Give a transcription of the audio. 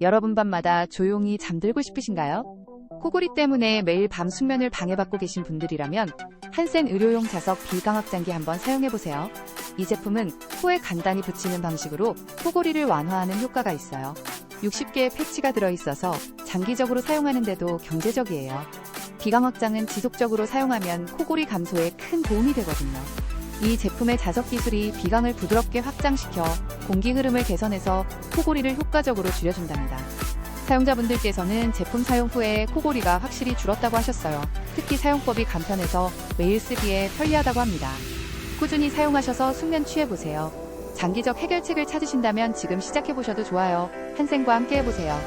여러분 밤마다 조용히 잠들고 싶으신가요? 코골이 때문에 매일 밤 숙면을 방해받고 계신 분들이라면 한센 의료용 자석 비강 확장기 한번 사용해보세요. 이 제품은 코에 간단히 붙이는 방식으로 코골이를 완화하는 효과가 있어요. 60개의 패치가 들어있어서 장기적으로 사용하는데도 경제적이에요. 비강 확장은 지속적으로 사용하면 코골이 감소에 큰 도움이 되거든요. 이 제품의 자석 기술이 비강을 부드럽게 확장시켜 공기 흐름을 개선해서 코골이를 효과적으로 줄여준답니다. 사용자분들께서는 제품 사용 후에 코골이가 확실히 줄었다고 하셨어요. 특히 사용법이 간편해서 매일 쓰기에 편리하다고 합니다. 꾸준히 사용하셔서 숙면 취해보세요. 장기적 해결책을 찾으신다면 지금 시작해보셔도 좋아요. 한센과 함께 해보세요.